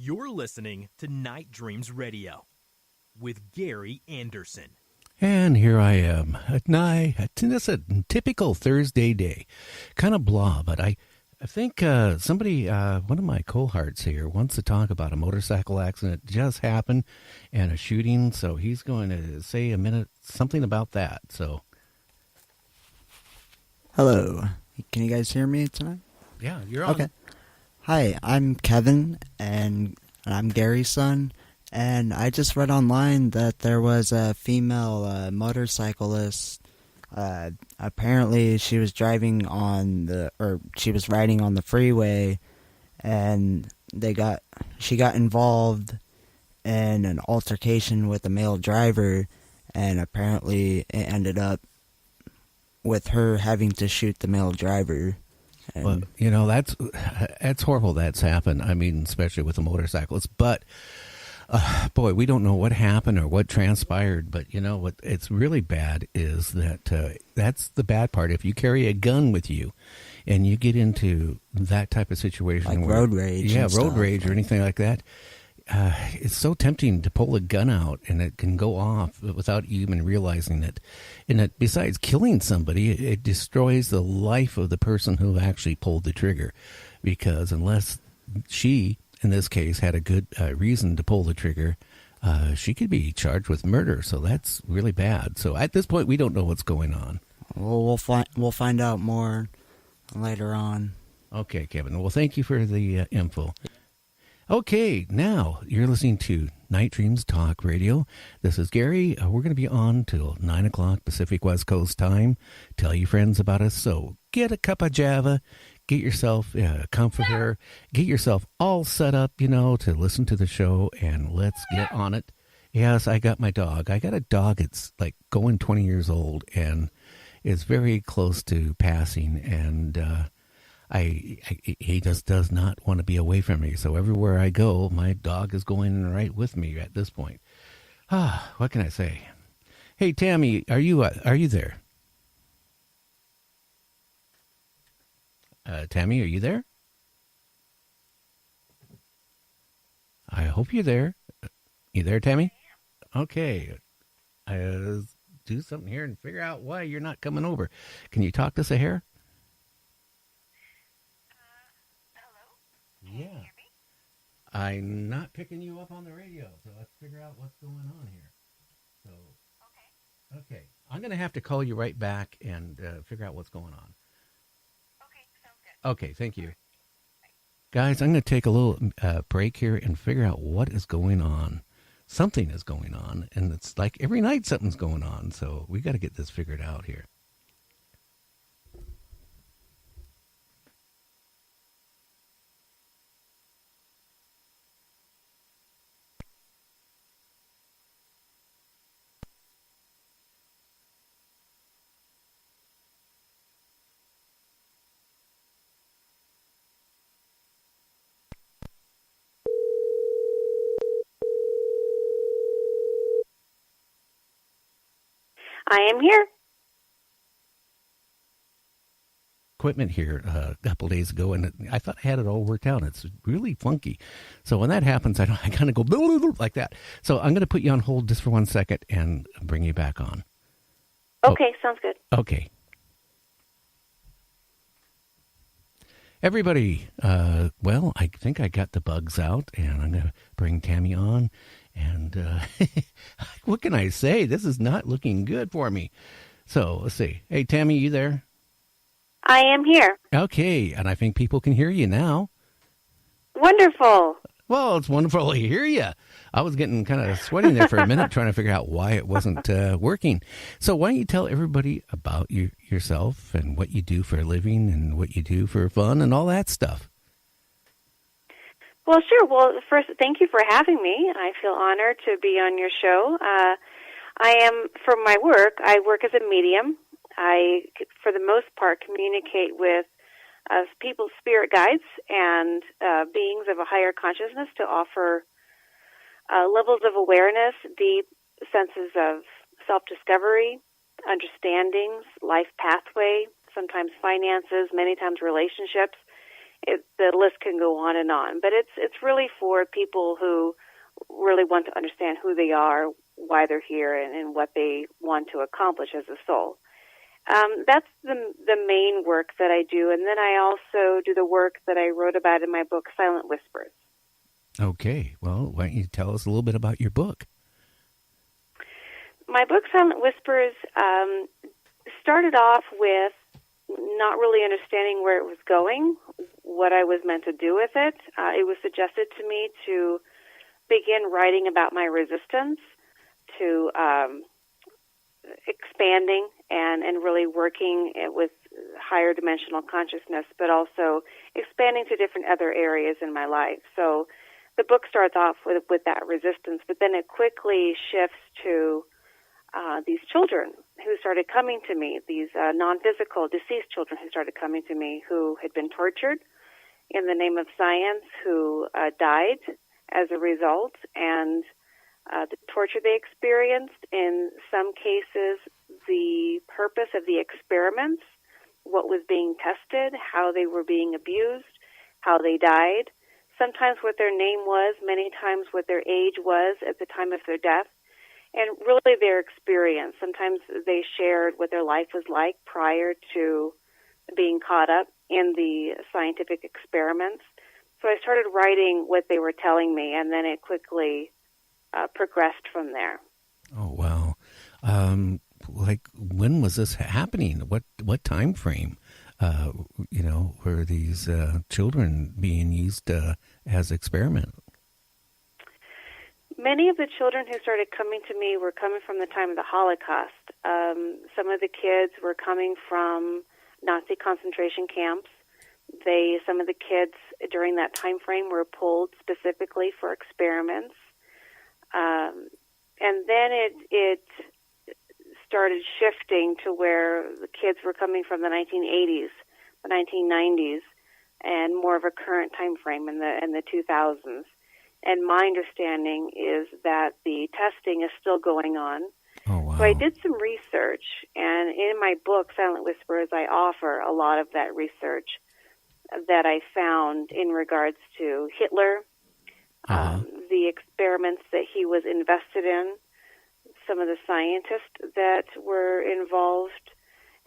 You're listening to Night Dreams Radio with Gary Anderson. And here I am at night. It's a typical Thursday day. Kind of blah, but I think somebody, one of my cohorts here, wants to talk about a motorcycle accident that just happened and a shooting. So he's going to say something about that. So, hello. Can you guys hear me tonight? Yeah, you're on. Okay. Hi, I'm Kevin, and I'm Gary's son. And I just read online that there was a female motorcyclist. Apparently, she was riding on the freeway, and she got involved in an altercation with a male driver, and apparently it ended up with her having to shoot the male driver. Well, that's horrible that's happened. I mean, especially with the motorcyclists. But, boy, we don't know what happened or what transpired. But, what it's really bad is that that's the bad part. If you carry a gun with you and you get into that type of situation. Like road rage. Yeah, road rage or anything like that. It's so tempting to pull a gun out and it can go off without you even realizing it. And that besides killing somebody, it destroys the life of the person who actually pulled the trigger. Because unless she, in this case, had a good reason to pull the trigger, she could be charged with murder. So that's really bad. So at this point, we don't know what's going on. Well, we'll find out more later on. Okay, Kevin. Well, thank you for the info. Okay, now you're listening to Night Dreams Talk Radio. This is Gary. We're going to be on till 9 o'clock Pacific West Coast time. Tell your friends about us. So get a cup of Java, get yourself a comforter, get yourself all set up, to listen to the show, and let's get on it. Yes, I got my dog. I got a dog that's like going 20 years old and is very close to passing, and he just does not want to be away from me. So everywhere I go, my dog is going right with me at this point. What can I say? Hey, Tami, are you there? Tami, are you there? I hope you're there. You there, Tami? Okay. Do something here and figure out why you're not coming over. Can you talk to Sahara? Yeah. I'm not picking you up on the radio, so let's figure out what's going on here. So, okay. I'm going to have to call you right back and figure out what's going on. Okay, sounds good. Okay, thank you. Guys, I'm going to take a little break here and figure out what is going on. Something is going on, and it's like every night something's going on, so we got to get this figured out here. I am here. Equipment here a couple days ago, and I thought I had it all worked out. It's really funky. So when that happens, I kind of go like that. So I'm going to put you on hold just for 1 second and bring you back on. Okay, sounds good. Okay. Everybody, well, I think I got the bugs out, and I'm going to bring Tami on. And what can I say? This is not looking good for me. So let's see. Hey, Tami, you there? I am here. Okay, and I think people can hear you now. Wonderful. Well, it's wonderful to hear you. I was getting kind of sweating there for a minute trying to figure out why it wasn't working. So why don't you tell everybody about yourself and what you do for a living and what you do for fun and all that stuff? Well, sure. Well, first, thank you for having me. I feel honored to be on your show. For my work, I work as a medium. I, for the most part, communicate with people's spirit guides and beings of a higher consciousness to offer levels of awareness, deep senses of self-discovery, understandings, life pathway, sometimes finances, many times relationships, the list can go on, but it's really for people who really want to understand who they are, why they're here, and what they want to accomplish as a soul. That's the main work that I do, and then I also do the work that I wrote about in my book, Silent Whispers. Okay, well, why don't you tell us a little bit about your book? My book, Silent Whispers, started off with not really understanding where it was going, what I was meant to do with it. It was suggested to me to begin writing about my resistance to expanding and really working with higher dimensional consciousness, but also expanding to different other areas in my life. So the book starts off with that resistance, but then it quickly shifts to these children who started coming to me, these non-physical deceased children who started coming to me who had been tortured in the name of science, who died as a result, and the torture they experienced. In some cases, the purpose of the experiments, what was being tested, how they were being abused, how they died, sometimes what their name was, many times what their age was at the time of their death, and really their experience. Sometimes they shared what their life was like prior to being caught up in the scientific experiments. So I started writing what they were telling me, and then it quickly progressed from there. Oh, wow. Like, when was this happening? What time frame? Were these children being used as experiment? Many of the children who started coming to me were coming from the time of the Holocaust. Some of the kids were coming from Nazi concentration camps. Some of the kids during that time frame were pulled specifically for experiments. And then it started shifting to where the kids were coming from the 1980s, the 1990s, and more of a current time frame in the 2000s. And my understanding is that the testing is still going on. Oh, wow. So I did some research, and in my book, Silent Whispers, I offer a lot of that research that I found in regards to Hitler, the experiments that he was invested in, some of the scientists that were involved,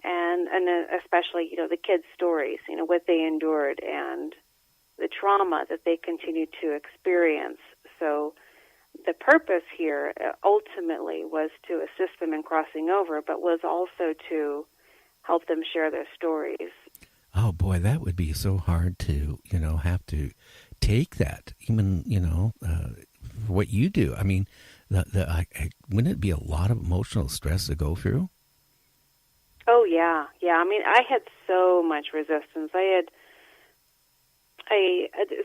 and especially, the kids' stories, what they endured and the trauma that they continued to experience. So the purpose here ultimately was to assist them in crossing over, but was also to help them share their stories. Oh, boy, that would be so hard to, have to take that, even, for what you do. I mean, wouldn't it be a lot of emotional stress to go through? Oh, yeah. I mean, I had so much resistance.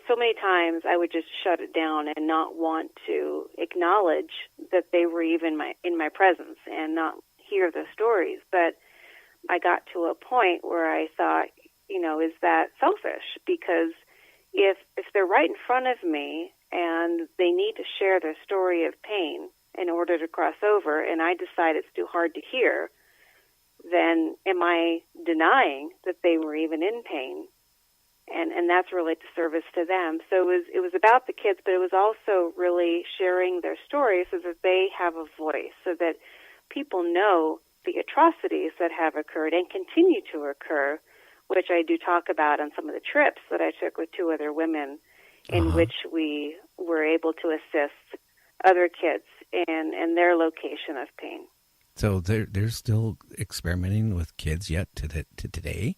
So many times I would just shut it down and not want to acknowledge that they were even in my presence and not hear the stories. But I got to a point where I thought, is that selfish? Because if they're right in front of me and they need to share their story of pain in order to cross over, and I decide it's too hard to hear, then am I denying that they were even in pain? And that's really a disservice to them. So it was about the kids, but it was also really sharing their stories so that they have a voice, so that people know the atrocities that have occurred and continue to occur, which I do talk about on some of the trips that I took with two other women, in which we were able to assist other kids in their location of pain. So they're still experimenting with kids yet to today?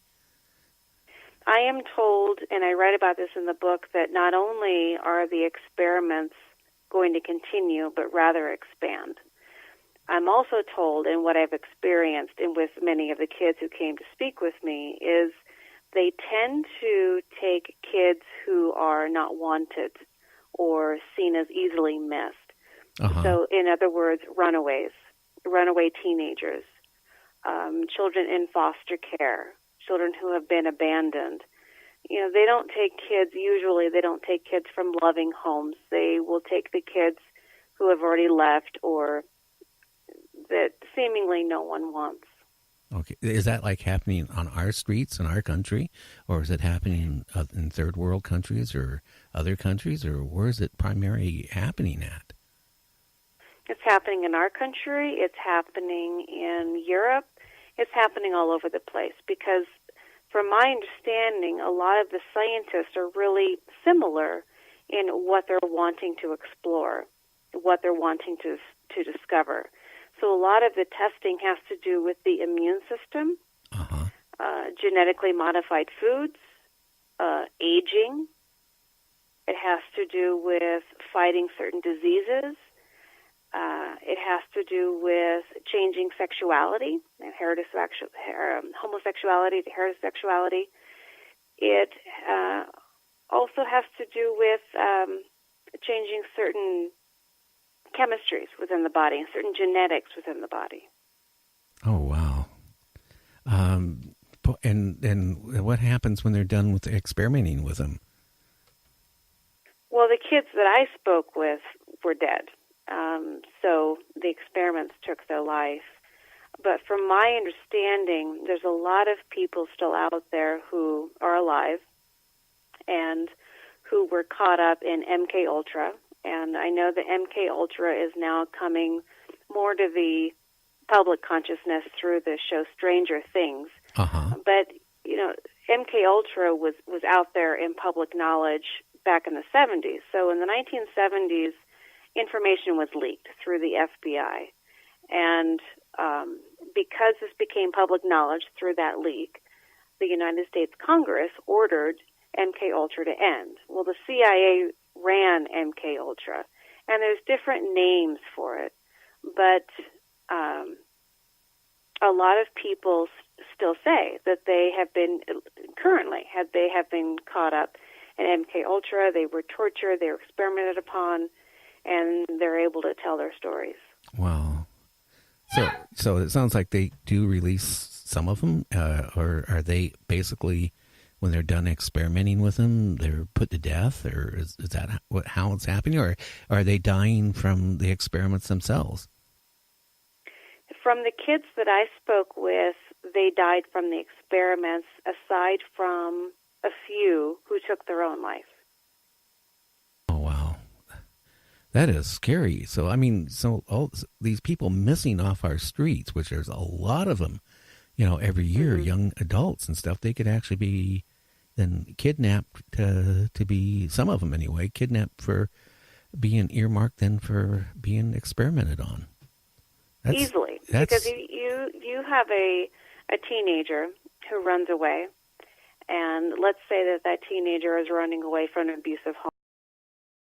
I am told, and I write about this in the book, that not only are the experiments going to continue, but rather expand. I'm also told, and what I've experienced and with many of the kids who came to speak with me, is they tend to take kids who are not wanted or seen as easily missed. So, in other words, runaway teenagers, children in foster care, children who have been abandoned. They don't take kids from loving homes. They will take the kids who have already left or that seemingly no one wants. Okay. Is that like happening on our streets in our country, or is it happening in third world countries or other countries, or where is it primarily happening at? It's happening in our country. It's happening in Europe. It's happening all over the place because, from my understanding, a lot of the scientists are really similar in what they're wanting to explore, what they're wanting to discover. So a lot of the testing has to do with the immune system, genetically modified foods, aging. It has to do with fighting certain diseases. It has to do with changing sexuality, homosexuality to heterosexuality. It also has to do with changing certain chemistries within the body and certain genetics within the body. Oh, wow. And what happens when they're done with experimenting with them? Well, the kids that I spoke with were dead. So the experiments took their life. But from my understanding, there's a lot of people still out there who are alive and who were caught up in MK Ultra. And I know that MK Ultra is now coming more to the public consciousness through the show Stranger Things. But, MK Ultra was out there in public knowledge back in the 70s. So in the 1970s, information was leaked through the FBI. And because this became public knowledge through that leak, the United States Congress ordered MK Ultra to end. Well, the CIA ran MK Ultra, and there's different names for it, but a lot of people still say that they have been caught up in MK Ultra. They were tortured, they were experimented upon, and they're able to tell their stories. Wow. So it sounds like they do release some of them, or are they basically, when they're done experimenting with them, they're put to death, or is that how it's happening, or are they dying from the experiments themselves? From the kids that I spoke with, they died from the experiments, aside from a few who took their own life. Oh, wow. That is scary. So, all these people missing off our streets, which there's a lot of them, every year, young adults and stuff, they could actually be then kidnapped to be, some of them anyway, kidnapped for being earmarked then for being experimented on. Easily. Because you have a teenager who runs away, and let's say that teenager is running away from an abusive home.